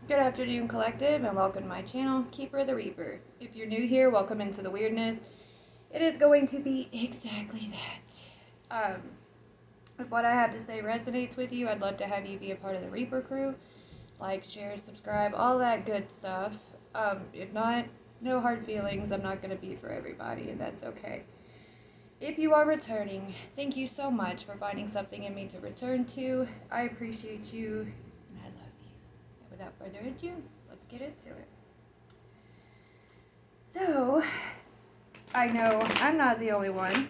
Good afternoon, Collective, and welcome to my channel, Keeper of the Reaper. If you're new here, welcome into the weirdness. It is going to be exactly that. If what I have to say resonates with you, I'd love to have you be a part of the Reaper crew. Like, share, subscribe, all that good stuff. If not, no hard feelings. I'm not going to be for everybody, and that's okay. If you are returning, thank you so much for finding something in me to return to. I appreciate you, and I love you. And without further ado, let's get into it. So, I know I'm not the only one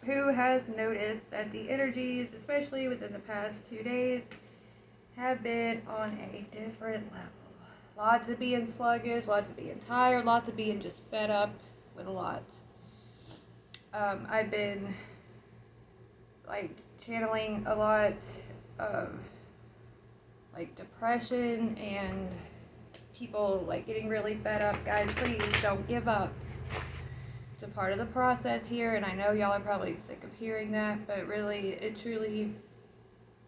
who has noticed that the energies, especially within the past 2 days, have been on a different level. Lots of being sluggish, lots of being tired, lots of being just fed up with a lot. I've been like channeling a lot of like depression and people like getting really fed up. Guys, please don't give up. It's a part of the process here, and I know y'all are probably sick of hearing that, but really, it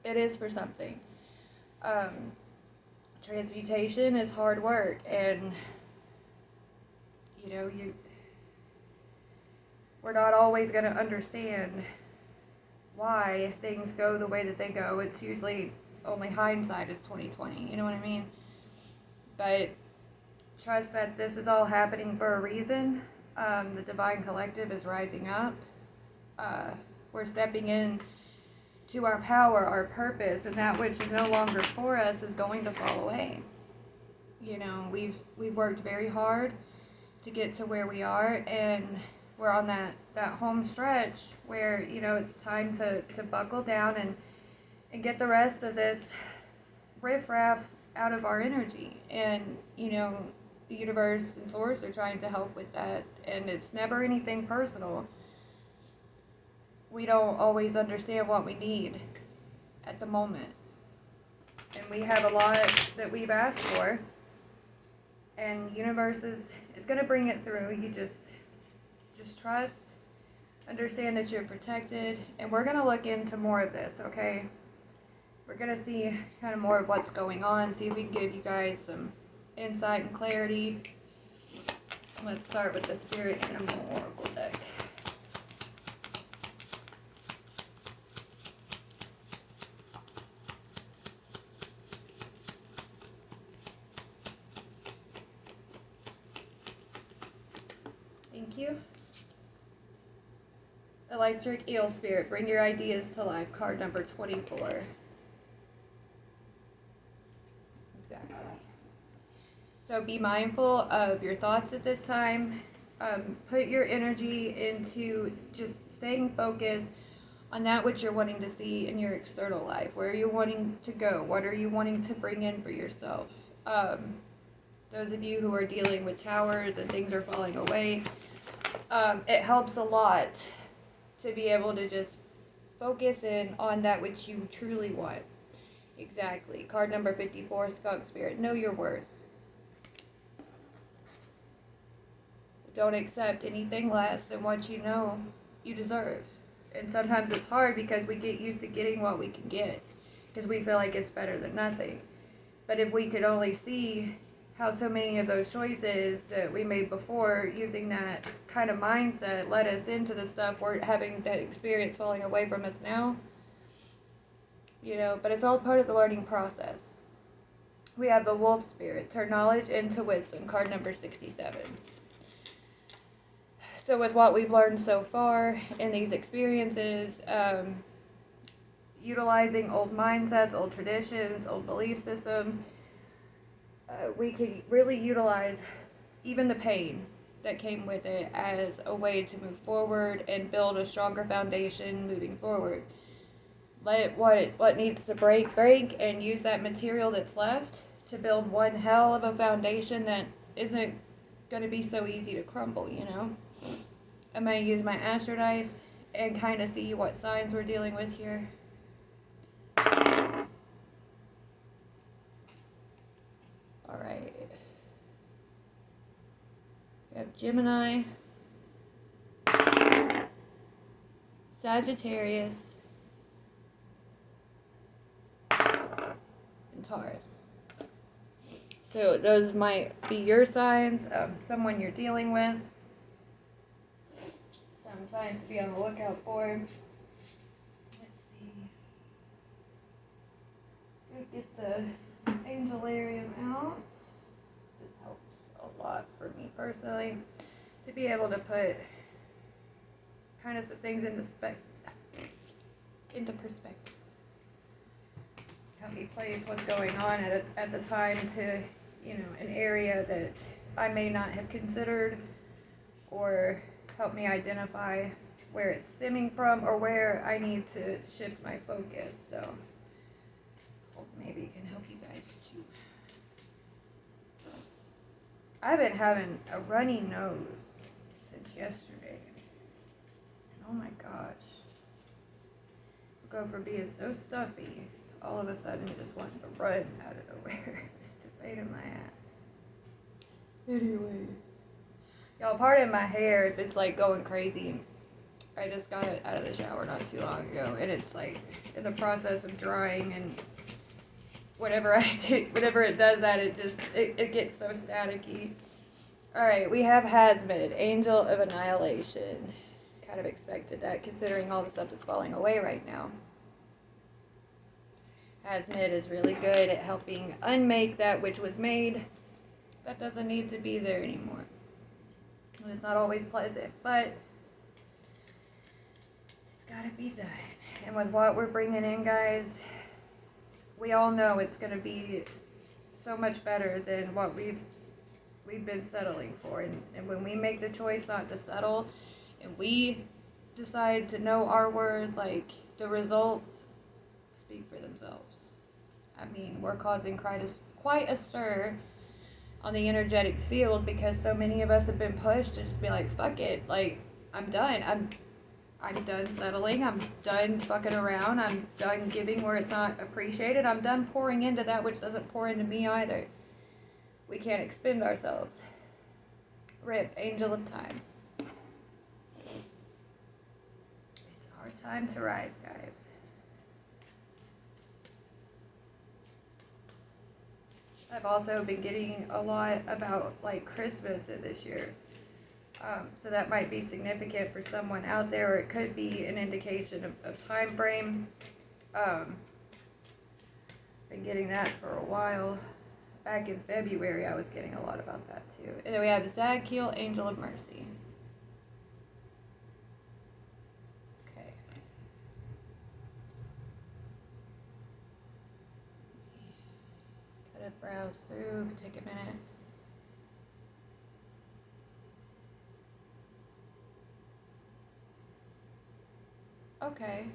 is for something. Transmutation is hard work, and we're not always going to understand why things go the way that they go. It's usually only hindsight is 2020. You know what I mean? But trust that this is all happening for a reason. The divine collective is rising up. We're stepping in to our power, our purpose, and that which is no longer for us is going to fall away. We've worked very hard to get to where we are, and we're on that home stretch where it's time to buckle down and get the rest of this riffraff out of our energy. And the universe and source are trying to help with that, and it's never anything personal. We don't always understand what we need at the moment, and we have a lot that we've asked for, and universe is going to bring it through. You just trust, understand that you're protected, and we're going to look into more of this, okay? We're going to see kind of more of what's going on, see if we can give you guys some insight and clarity. Let's start with the Spirit Animal Oracle deck. Thank you. Electric Eel Spirit, bring your ideas to life. Card number 24. Exactly. So be mindful of your thoughts at this time. Put your energy into just staying focused on that which you're wanting to see in your external life. Where are you wanting to go? What are you wanting to bring in for yourself? Those of you who are dealing with towers and things are falling away, it helps a lot to be able to just focus in on that which you truly want. Exactly. Card number 54, Skunk Spirit. Know your worth. Don't accept anything less than what you know you deserve. And sometimes it's hard because we get used to getting what we can get because we feel like it's better than nothing. But if we could only see how so many of those choices that we made before using that kind of mindset led us into the stuff we're having that experience falling away from us now, but it's all part of the learning process. We have the Wolf Spirit, turn knowledge into wisdom, card number 67. So with what we've learned so far in these experiences, utilizing old mindsets, old traditions, old belief systems, we could really utilize even the pain that came with it as a way to move forward and build a stronger foundation moving forward. Let what needs to break, and use that material that's left to build one hell of a foundation that isn't going to be so easy to crumble, I'm going to use my Astro Dice and kind of see what signs we're dealing with here. Alright. We have Gemini, Sagittarius, and Taurus. So those might be your signs, someone you're dealing with. Some signs to be on the lookout for. Let's see. Gonna get the Angelarium out. This helps a lot for me personally to be able to put kind of some things into perspective. Help me place what's going on at the time to, an area that I may not have considered, or help me identify where it's stemming from or where I need to shift my focus. So hope maybe it can help you guys too. I've been having a runny nose since yesterday. And oh my gosh. Go from being so stuffy to all of a sudden just wanting to run out of nowhere. It's a pain in my ass. Anyway. Y'all, pardon my hair if it's like going crazy. I just got it out of the shower not too long ago, and it's like in the process of drying, and whenever it does that, it gets so staticky. Alright, we have Hasmid, Angel of Annihilation. Kind of expected that considering all the stuff that's falling away right now. Hasmid is really good at helping unmake that which was made that doesn't need to be there anymore. And it's not always pleasant, but it's gotta be done. And with what we're bringing in, guys, we all know it's gonna be so much better than what we've been settling for. And when we make the choice not to settle, and we decide to know our worth, like, the results speak for themselves. I mean, we're causing quite a stir on the energetic field because so many of us have been pushed to just be like, fuck it, like, I'm done. I'm done settling. I'm done fucking around. I'm done giving where it's not appreciated. I'm done pouring into that which doesn't pour into me either. We can't expend ourselves. Rip, Angel of Time. It's our time to rise, guys. I've also been getting a lot about, like, Christmas this year. So that might be significant for someone out there, or it could be an indication of time frame. Been getting that for a while. Back in February, I was getting a lot about that too. And then we have Zadkiel, Angel of Mercy. Okay. Gotta browse through, take a minute. Okay.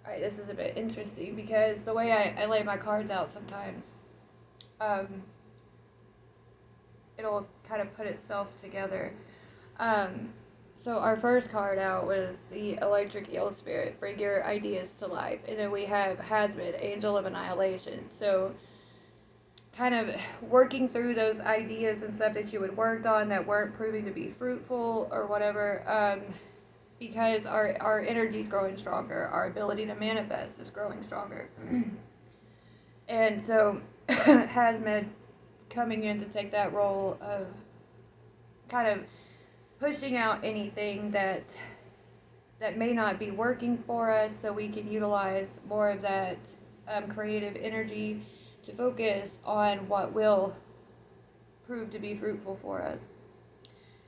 Alright, this is a bit interesting because the way I lay my cards out sometimes, it'll kind of put itself together. So our first card out was the Electric Eel Spirit, bring your ideas to life. And then we have Hasmid, Angel of Annihilation. So kind of working through those ideas and stuff that you had worked on that weren't proving to be fruitful or whatever, because our energy is growing stronger, our ability to manifest is growing stronger. And so Hasmid coming in to take that role of kind of pushing out anything that may not be working for us, so we can utilize more of that creative energy to focus on what will prove to be fruitful for us.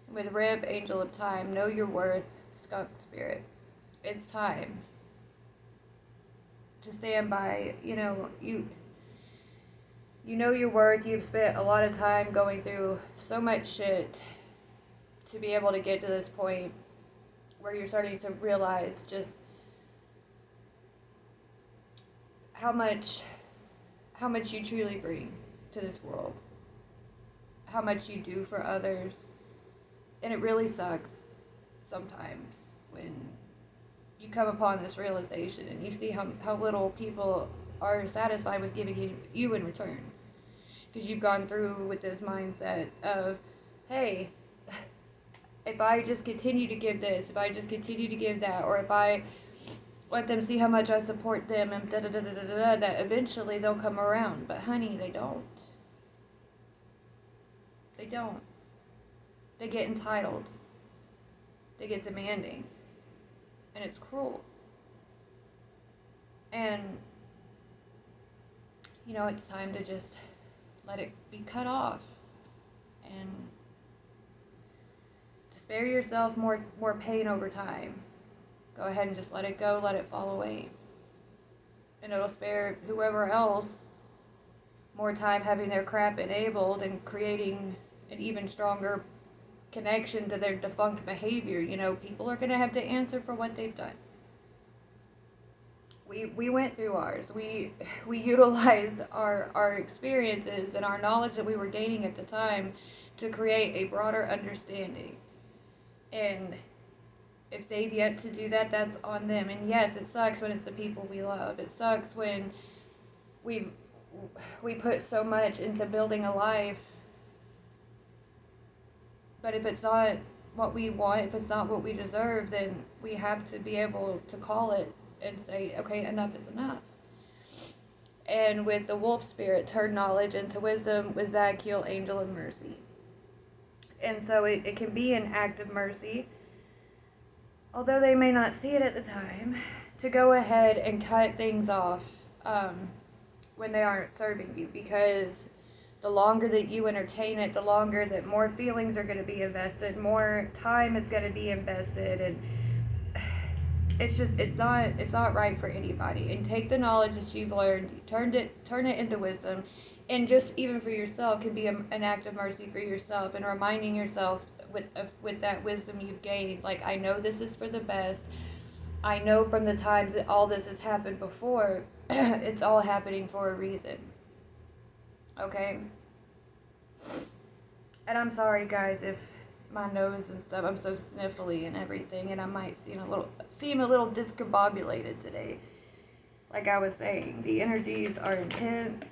With Rib, Angel of Time, know your worth, Skunk Spirit. It's time to stand by, you know your worth. You've spent a lot of time going through so much shit to be able to get to this point where you're starting to realize just how much you truly bring to this world, how much you do for others. And it really sucks sometimes when you come upon this realization and you see how little people are satisfied with giving you in return, because you've gone through with this mindset of, hey, if I just continue to give this, if I just continue to give that, or if I let them see how much I support them and da da da da da da, that eventually they'll come around. But honey, they don't. They don't. They get entitled. They get demanding. And it's cruel. And, you know, it's time to just let it be cut off. And to spare yourself more pain over time. Go ahead and just let it go, let it fall away. And it'll spare whoever else more time having their crap enabled and creating an even stronger connection to their defunct behavior. You know, people are going to have to answer for what they've done. We went through ours. We utilized our experiences and our knowledge that we were gaining at the time to create a broader understanding. And if they've yet to do that, that's on them. And yes, it sucks when it's the people we love. It sucks when we put so much into building a life. But if it's not what we want, if it's not what we deserve, then we have to be able to call it and say, okay, enough is enough. And with the wolf spirit, turn knowledge into wisdom with Zadkiel, angel of mercy. And so it can be an act of mercy, although they may not see it at the time, to go ahead and cut things off when they aren't serving you. Because the longer that you entertain it, the longer that more feelings are going to be invested, more time is going to be invested, and it's not right for anybody. And take the knowledge that you've learned, turn it into wisdom, and just even for yourself can be an act of mercy for yourself, and reminding yourself with that wisdom you've gained, like, I know this is for the best. I know from the times that all this has happened before, it's all happening for a reason. Okay? And I'm sorry, guys, if my nose and stuff, I'm so sniffly and everything, and I might seem a little discombobulated today. Like I was saying, the energies are intense.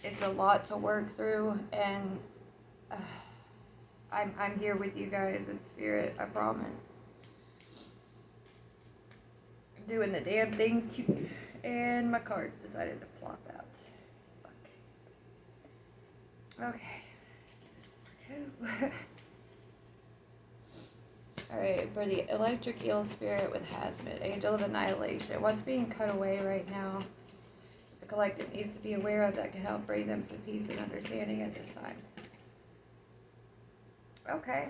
It's a lot to work through, and I'm here with you guys in spirit, I promise. Doing the damn thing too. And my cards decided to plop out. Fuck. Okay. Alright, for the electric eel spirit with Hazmat, angel of annihilation. What's being cut away right now, the collective needs to be aware of, that can help bring them some peace and understanding at this time. Okay.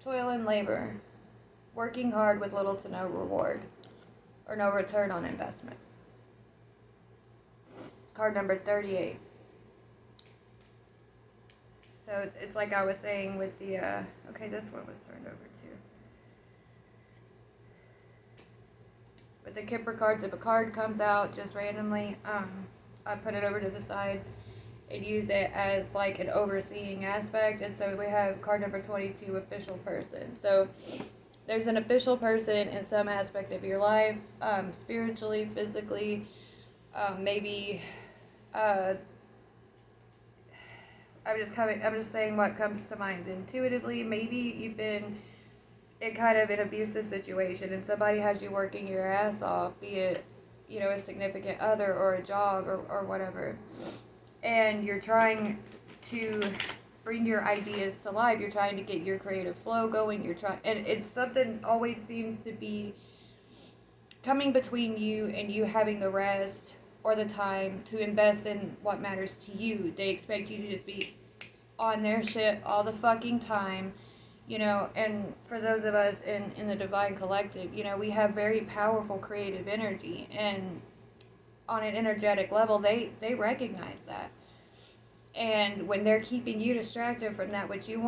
Toil and labor. Working hard with little to no reward, or no return on investment. Card number 38. So it's like I was saying with the, okay, this one was turned over too. With the Kipper cards, if a card comes out just randomly, I put it over to the side and use it as like an overseeing aspect. And so we have card number 22, official person. So there's an official person in some aspect of your life, spiritually, physically, maybe, I'm just saying what comes to mind intuitively. Maybe you've been in kind of an abusive situation and somebody has you working your ass off, be it, you know, a significant other or a job or whatever. And you're trying to bring your ideas to life. You're trying to get your creative flow going. And it's something always seems to be coming between you and you having the rest or the time to invest in what matters to you. They expect you to just be on their shit all the fucking time, you know. And for those of us in the Divine Collective, you know, we have very powerful creative energy, and on an energetic level, they recognize that. And when they're keeping you distracted from that, what you're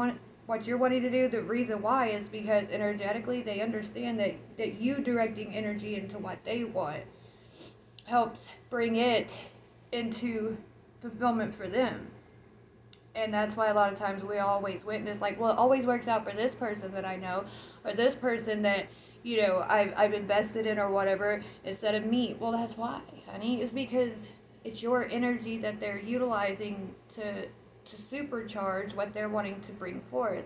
wanting to do, the reason why is because energetically they understand that you directing energy into what they want helps bring it into fulfillment for them. And that's why a lot of times we always witness, like, well, it always works out for this person that I know, or this person that, you know, I've invested in or whatever, instead of me. Well, that's why, honey. It's because it's your energy that they're utilizing to supercharge what they're wanting to bring forth.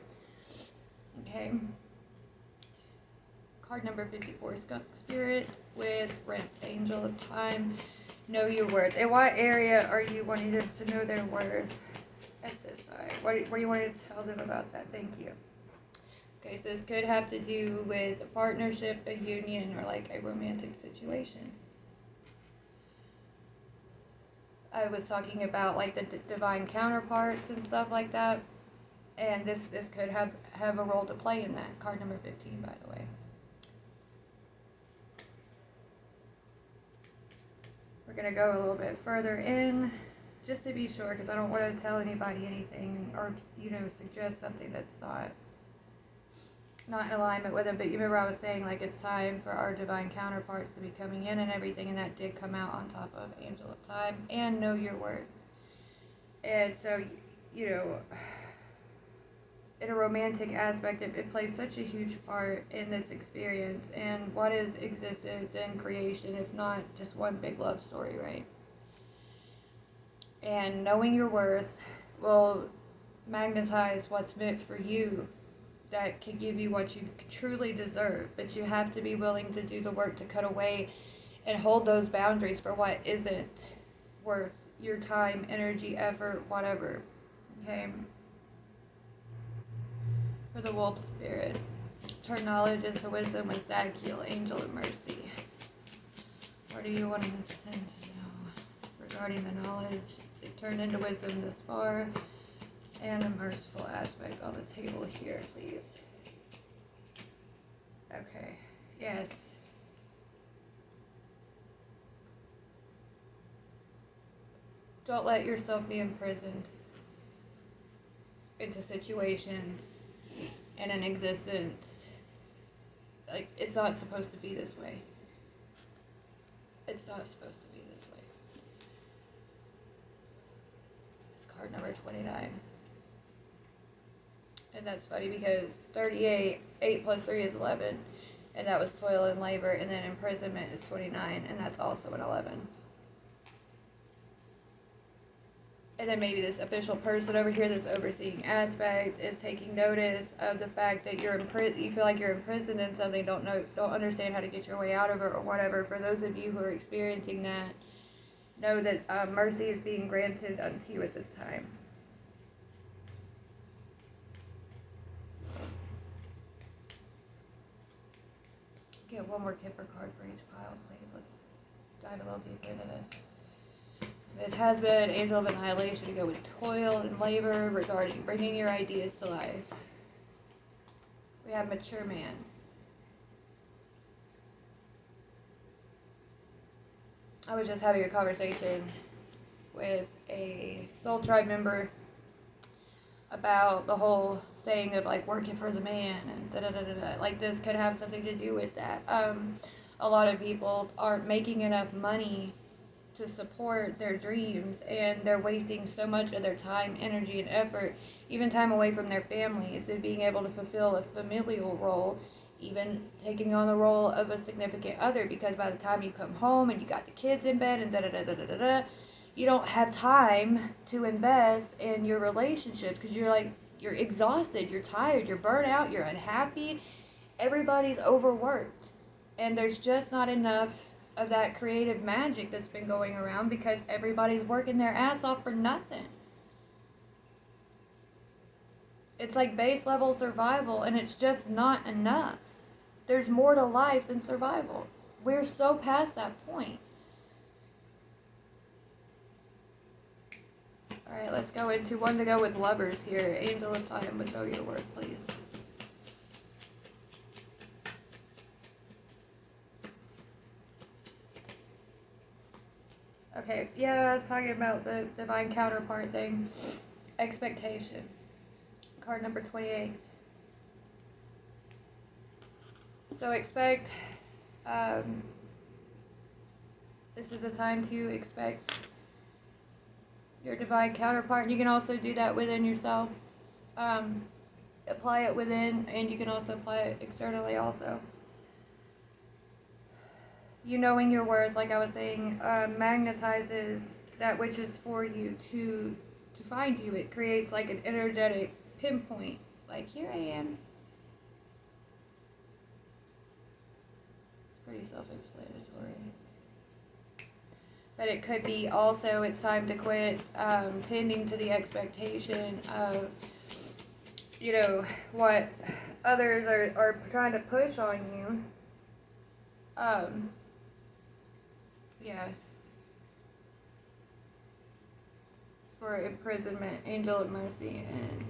Okay? Card number 54, Skunk Spirit. with Rent, Angel of Time. Know your worth. In what area are you wanting them to know their worth at this time? What do you want to tell them about that? Thank you. Okay, so this could have to do with a partnership, a union, or like a romantic situation. I was talking about like the divine counterparts and stuff like that, and this could have a role to play in that. Card number 15, by the way. We're gonna go a little bit further in, just to be sure, because I don't want to tell anybody anything or suggest something that's not in alignment with it. But you remember I was saying like it's time for our divine counterparts to be coming in and everything, and that did come out on top of Angel of Time and Know Your Worth. And so in a romantic aspect, it plays such a huge part in this experience. And what is existence and creation if not just one big love story, right? And knowing your worth will magnetize what's meant for you, that can give you what you truly deserve. But you have to be willing to do the work to cut away and hold those boundaries for what isn't worth your time, energy, effort, whatever. Okay? For the wolf spirit, turn knowledge into wisdom with Zadkiel, Angel of Mercy. What do you want them to know regarding the knowledge they turned into wisdom this far? And a merciful aspect on the table here, please. Okay, yes. Don't let yourself be imprisoned into situations and an existence. Like, it's not supposed to be this way. It's not supposed to be this way. It's card number 29. And that's funny because 38, 8 plus 3 is 11. And that was toil and labor. And then imprisonment is 29. And that's also an 11. And then maybe this official person over here, this overseeing aspect, is taking notice of the fact that you're you feel like you're imprisoned in something, don't understand how to get your way out of it or whatever. For those of you who are experiencing that, know that mercy is being granted unto you at this time. Get one more Kipper card for each pile, please. Let's dive a little deeper into this. It has been Angel of Annihilation to go with toil and labor regarding bringing your ideas to life. We have Mature Man. I was just having a conversation with a Soul Tribe member about the whole saying of like working for the man and da-da-da-da-da. Like this could have something to do with that. A lot of people aren't making enough money to support their dreams, and they're wasting so much of their time, energy, and effort, even time away from their families, and being able to fulfill a familial role, even taking on the role of a significant other, because by the time you come home and you got the kids in bed and da-da-da-da-da-da, you don't have time to invest in your relationships because you're exhausted, you're tired, you're burnt out, you're unhappy, everybody's overworked, and there's just not enough of that creative magic that's been going around because everybody's working their ass off for nothing. It's like base level survival, and it's just not enough. There's more to life than survival. We're so past that point. Alright, let's go into one to go with lovers here. Angel of Time with Know Your Worth, please. Okay, yeah, I was talking about the divine counterpart thing. Expectation. Card number 28. So expect, this is the time to expect your divine counterpart. And you can also do that within yourself. Apply it within, and you can also apply it externally also. You knowing your worth, like I was saying, magnetizes that which is for you to find you. It creates like an energetic pinpoint. Like, here I am. Pretty self-explanatory. But it could be also it's time to quit tending to the expectation of, you know, what others are trying to push on you. Yeah. For imprisonment, angel of mercy, and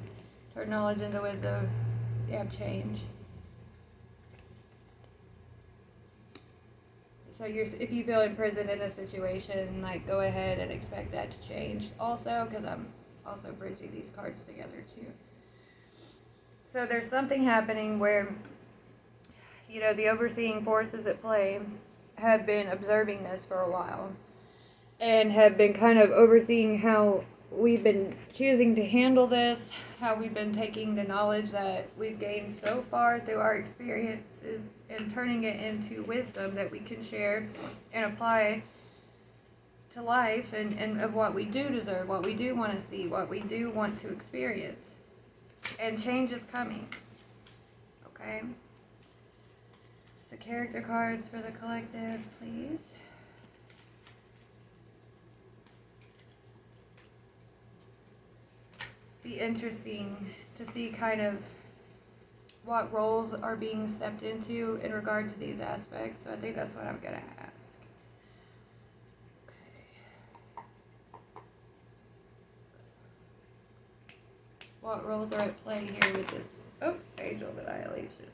turn knowledge into wisdom. Yeah, change. So if you feel imprisoned in a situation, like, go ahead and expect that to change also, because I'm also bridging these cards together too. So there's something happening where, you know, the overseeing forces at play have been observing this for a while and have been kind of overseeing how we've been choosing to handle this, how we've been taking the knowledge that we've gained so far through our experiences and turning it into wisdom that we can share and apply to life and of what we do deserve, what we do want to see, what we do want to experience. And change is coming. Okay? So character cards for the collective, please. Be interesting to see kind of what roles are being stepped into in regard to these aspects. So I think that's what I'm going to ask. Okay. What roles are at play here with this? Oh, Angel of Annihilation.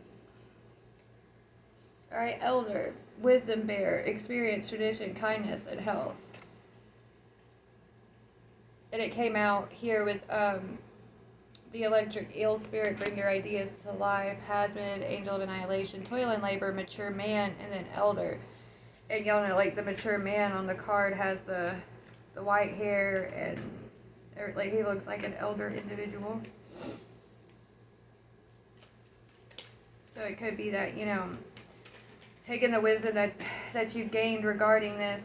Alright, Elder, Wisdom Bearer, Experience, Tradition, Kindness, and Health. And it came out here with the Electric Eel Spirit, Bring Your Ideas to Life, Hasmid, Angel of Annihilation, Toil and Labor, Mature Man, and then Elder. And y'all know, like, the mature man on the card has the white hair and, or, like, he looks like an elder individual. So it could be that, you know, taking the wisdom that you've gained regarding this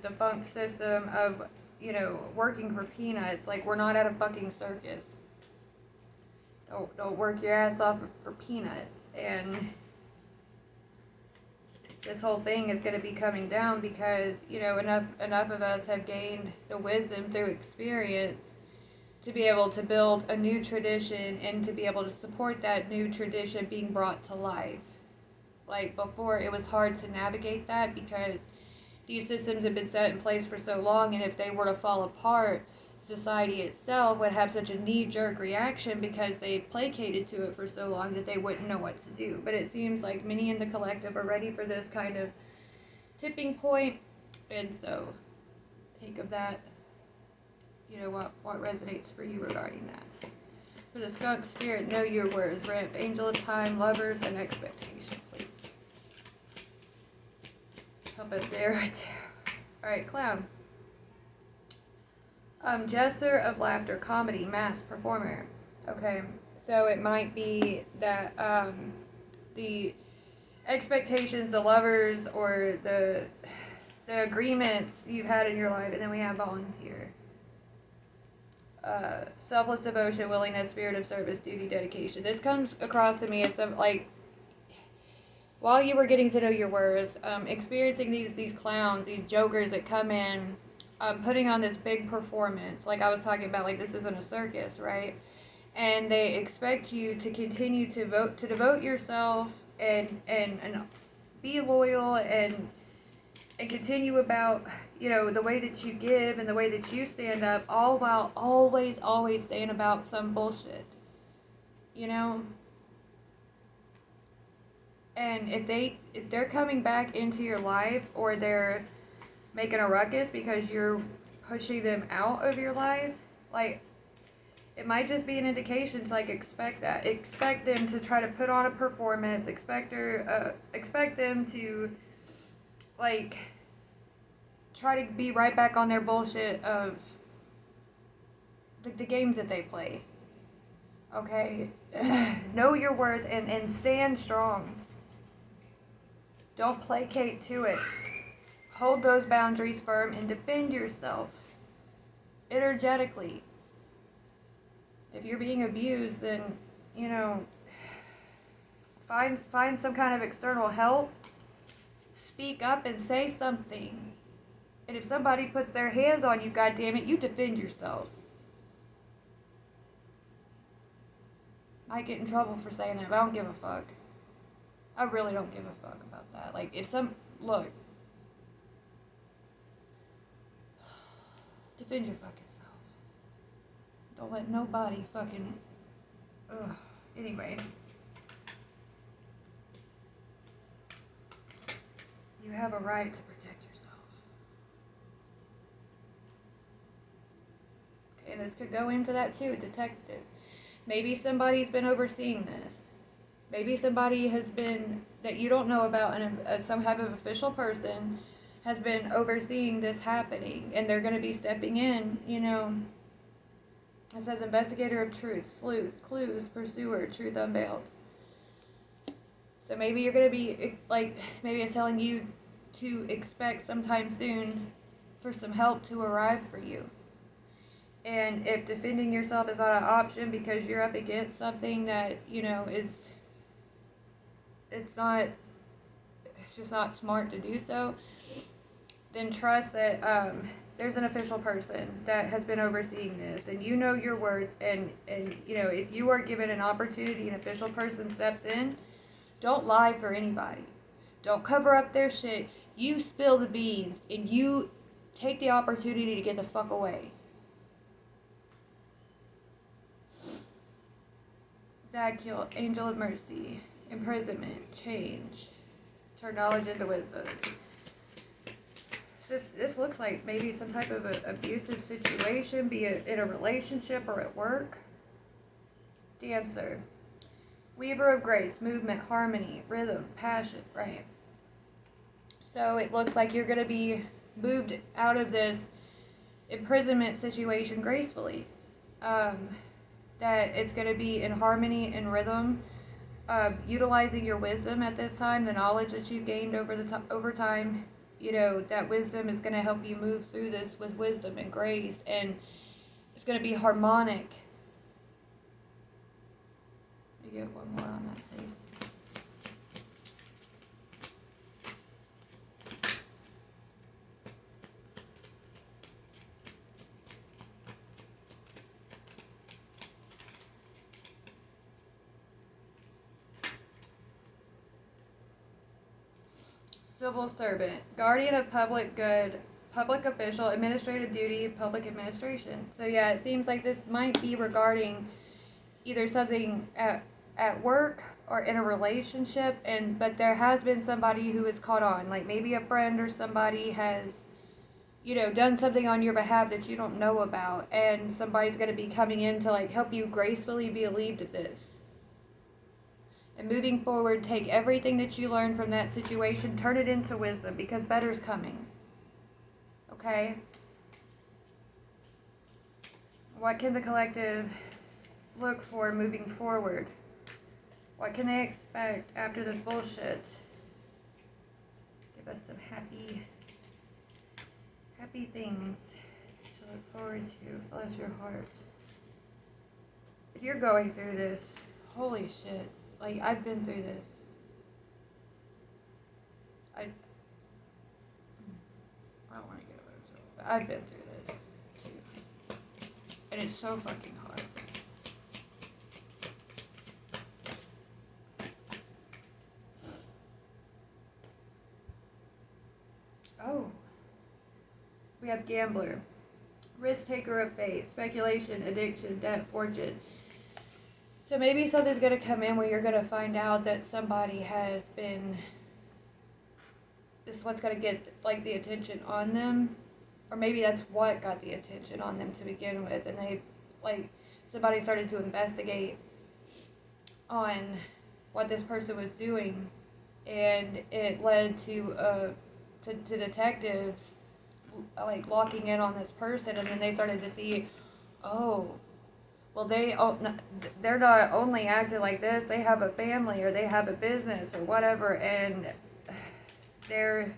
defunct system of, you know, working for peanuts. Like, we're not at a fucking circus. Don't work your ass off for peanuts. And this whole thing is going to be coming down because, you know, enough of us have gained the wisdom through experience to be able to build a new tradition and to be able to support that new tradition being brought to life. Like, before, it was hard to navigate that because these systems have been set in place for so long, and if they were to fall apart, society itself would have such a knee-jerk reaction because they placated to it for so long that they wouldn't know what to do. But it seems like many in the collective are ready for this kind of tipping point, and so take of that, you know, what resonates for you regarding that. For the Skunk Spirit, know your worth. Ramp, Angel of Time, Lovers, and Expectation, please. Help us there, right there. Alright, Clown. Jester of Laughter, Comedy, Mask, Performer. Okay, so it might be that the expectations, the lovers, or the agreements you've had in your life, and then we have volunteer. Selfless devotion, willingness, spirit of service, duty, dedication. This comes across to me as some, like, while you were getting to know your worth, experiencing these clowns, these jokers that come in, putting on this big performance, like I was talking about, like, this isn't a circus, right? And they expect you to continue to devote yourself and be loyal and continue about, you know, the way that you give and the way that you stand up, all while always saying about some bullshit, you know? And if they're coming back into your life, or they're making a ruckus because you're pushing them out of your life, like, it might just be an indication to, like, expect that. Expect them to try to put on a performance. Expect them to, like, try to be right back on their bullshit of the games that they play. Okay? Know your worth and stand strong. Don't placate to it. Hold those boundaries firm and defend yourself energetically. If you're being abused, then, you know, find some kind of external help, speak up and say something. And if somebody puts their hands on you, goddammit, you defend yourself. I get in trouble for saying that, but I don't give a fuck. I really don't give a fuck about that. Like, if look, defend your fucking self. Don't let nobody fucking, ugh. Anyway. You have a right to protect yourself. Okay, this could go into that too, detective. Maybe somebody's been overseeing this. Maybe somebody has been, that you don't know about, and some type of official person has been overseeing this happening, and they're going to be stepping in, you know. It says investigator of truth, sleuth, clues, pursuer, truth unveiled. So maybe you're going to be, like, maybe it's telling you to expect sometime soon for some help to arrive for you. And if defending yourself is not an option because you're up against something that, you know, it's just not smart to do so, then trust that there's an official person that has been overseeing this, and you know your worth, and you know, if you are given an opportunity, an official person steps in, don't lie for anybody. Don't cover up their shit. You spill the beans, and you take the opportunity to get the fuck away. Zadkiel, angel of mercy, imprisonment, change, turn knowledge into wisdom. So this looks like maybe some type of abusive situation, be it in a relationship or at work. Dancer, weaver of grace, movement, harmony, rhythm, passion, right? So it looks like you're going to be moved out of this imprisonment situation gracefully. That it's going to be in harmony and rhythm, utilizing your wisdom at this time, the knowledge that you've gained over time. You know, that wisdom is going to help you move through this with wisdom and grace, and it's going to be harmonic. Let me get one more on that, please. Civil servant, guardian of public good, public official, administrative duty, public administration. So yeah, it seems like this might be regarding either something at work or in a relationship, but there has been somebody who is caught on, like maybe a friend or somebody has, you know, done something on your behalf that you don't know about, and somebody's going to be coming in to like help you gracefully be relieved of this. And moving forward, take everything that you learned from that situation, turn it into wisdom, because better's coming. Okay? What can the collective look for moving forward? What can they expect after this bullshit? Give us some happy things to look forward to. Bless your heart. If you're going through this, holy shit. Like, I've been through this. I don't want to get emotional, but I've been through this, too. And it's so fucking hard. Oh. We have gambler. Risk taker of fate. Speculation, addiction, debt, fortune. So maybe something's going to come in where you're going to find out that somebody has been, this is what's going to get like the attention on them, or maybe that's what got the attention on them to begin with, and they, like, somebody started to investigate on what this person was doing, and it led to detectives like locking in on this person, and then they started to see, oh, well, they're not only acting like this, they have a family or they have a business or whatever, and they're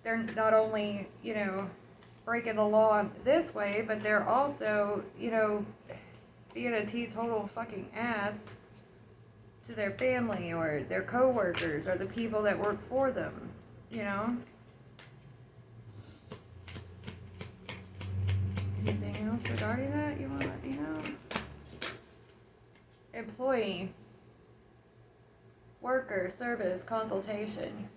not only, you know, breaking the law this way, but they're also, you know, being a teetotal fucking ass to their family or their co-workers or the people that work for them, you know? Anything else regarding that you want to let me know? Employee, worker, service, consultation.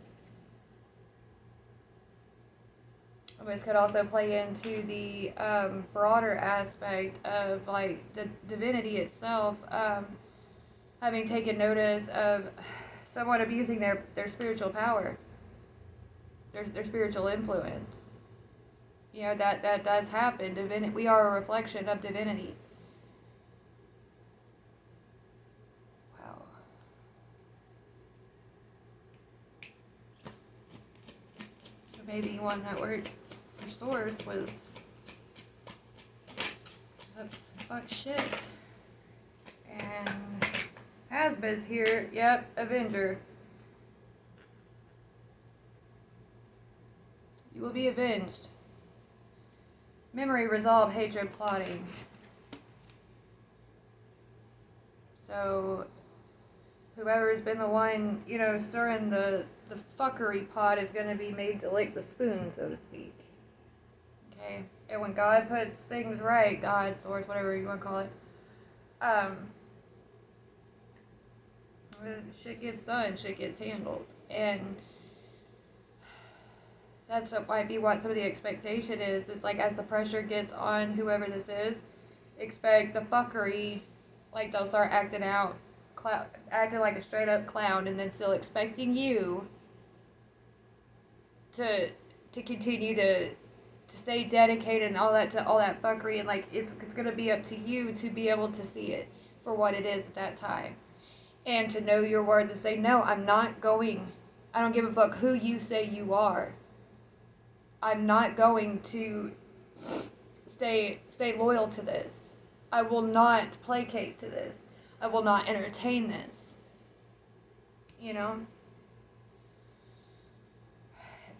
This could also play into the broader aspect of like the divinity itself, having taken notice of someone abusing their spiritual power, their spiritual influence. You know, that does happen. We are a reflection of divinity. Wow. So maybe one that word for source was up some fuck shit. And Hasbad's here. Yep, Avenger. You will be avenged. Memory, resolve, hatred, plotting. So, whoever's been the one, you know, stirring the fuckery pot is going to be made to lick the spoon, so to speak. Okay? And when God puts things right, God, source, whatever you want to call it, shit gets done, shit gets handled. And that's what might be what some of the expectation is. It's like as the pressure gets on whoever this is, expect the fuckery, like they'll start acting out, acting like a straight up clown, and then still expecting you to continue to stay dedicated and all that to all that fuckery, and like it's gonna be up to you to be able to see it for what it is at that time, and to know your word, to say no, I'm not going. I don't give a fuck who you say you are. I'm not going to stay loyal to this. I will not placate to this. I will not entertain this. You know?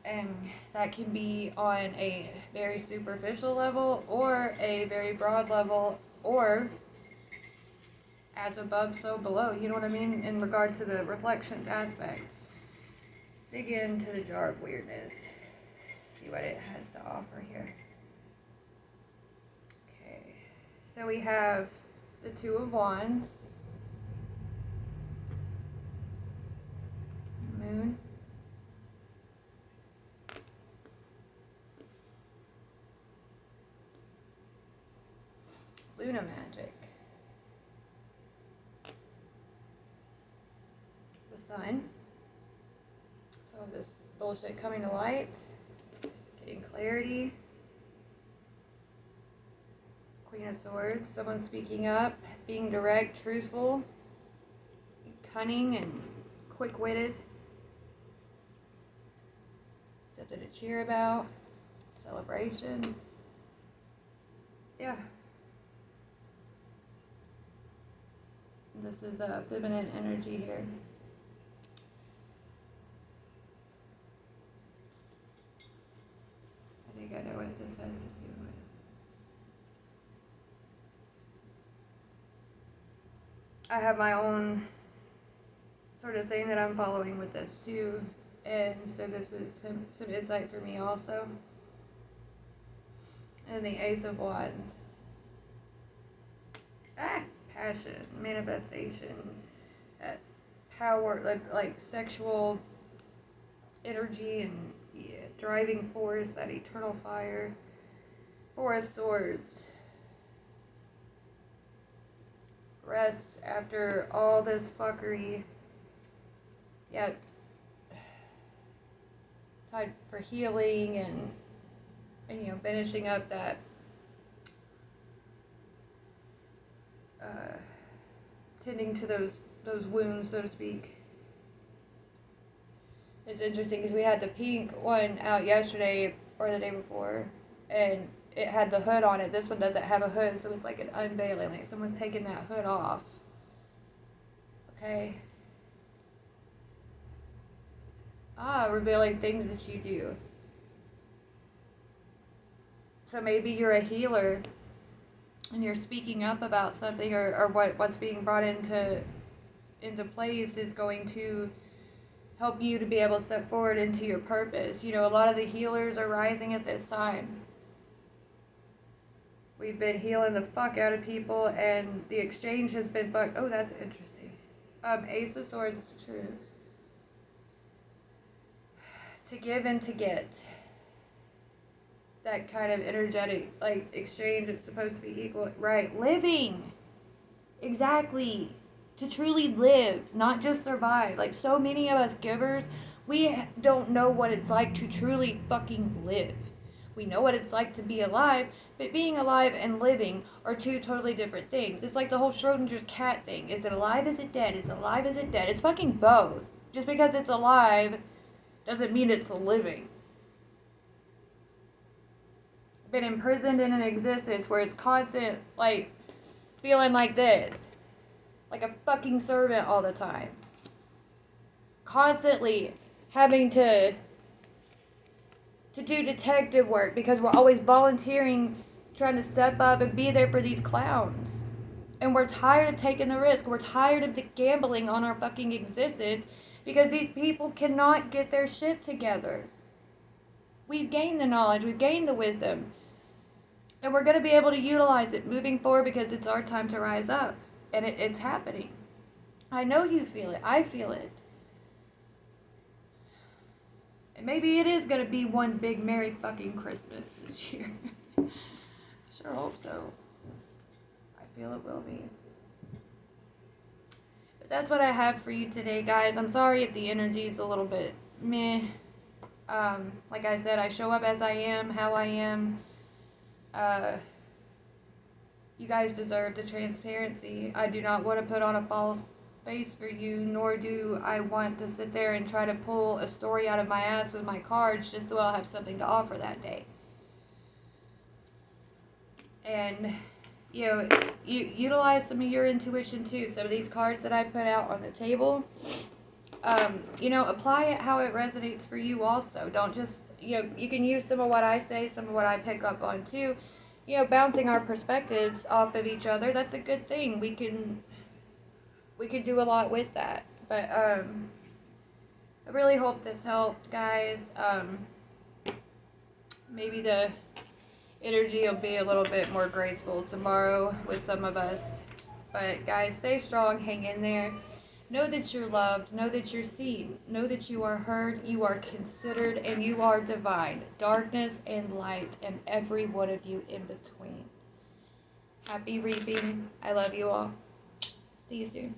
And that can be on a very superficial level or a very broad level, or as above, so below. You know what I mean? In regard to the reflections aspect. Let's dig into the jar of weirdness. See what it has to offer here. Okay. So we have the Two of Wands. Moon. Luna magic. The Sun. Some of this bullshit coming to light. Getting clarity. Queen of Swords. Someone speaking up. Being direct, truthful. Cunning and quick-witted. Something to cheer about. Celebration. Yeah. This is a feminine energy here. I think I know what this has to do with. I have my own sort of thing that I'm following with this too, and so this is some insight for me also. And the Ace of Wands. Passion, manifestation, power, like sexual energy and driving force, that eternal fire. Four of Swords. Rest after all this fuckery. Yeah. Time for healing and you know, finishing up that tending to those wounds, so to speak. It's interesting because we had the pink one out yesterday or the day before, and it had the hood on it. This one doesn't have a hood, so it's like an unveiling, like someone's taking that hood off. Okay. Revealing things that you do. So maybe you're a healer and you're speaking up about something or what's being brought into into place is going to help you to be able to step forward into your purpose. You know, a lot of the healers are rising at this time. We've been healing the fuck out of people, and the exchange has been fucked. Oh, that's interesting. Ace of Swords is the truth. To give and to get. That kind of energetic, like, exchange is supposed to be equal. Right. Living. Exactly. To truly live, not just survive. Like, so many of us givers, we don't know what it's like to truly fucking live. We know what it's like to be alive, but being alive and living are two totally different things. It's like the whole Schrodinger's cat thing. Is it alive? Is it dead? Is it alive? Is it dead? It's fucking both. Just because it's alive doesn't mean it's living. Been imprisoned in an existence where it's constant, like, feeling like this. Like a fucking servant all the time. Constantly having to do detective work because we're always volunteering, trying to step up and be there for these clowns. And we're tired of taking the risk. We're tired of the gambling on our fucking existence because these people cannot get their shit together. We've gained the knowledge. We've gained the wisdom. And we're going to be able to utilize it moving forward because it's our time to rise up. And it's happening. I know you feel it. I feel it. And maybe it is going to be one big Merry fucking Christmas this year. I sure hope so. I feel it will be. But that's what I have for you today, guys. I'm sorry if the energy is a little bit meh. Like I said, I show up as I am, how I am. You guys deserve the transparency. I do not want to put on a false face for you, nor do I want to sit there and try to pull a story out of my ass with my cards just so I'll have something to offer that day. And, you know, you utilize some of your intuition too. Some of these cards that I put out on the table, you know, apply it how it resonates for you also. Don't just, you know, you can use some of what I say, some of what I pick up on too. You know, bouncing our perspectives off of each other, that's a good thing. We can do a lot with that. But I really hope this helped, guys. Maybe the energy will be a little bit more graceful tomorrow with some of us. But guys, stay strong, hang in there. Know that you're loved, know that you're seen, know that you are heard, you are considered, and you are divine. Darkness and light, and every one of you in between. Happy reaping. I love you all. See you soon.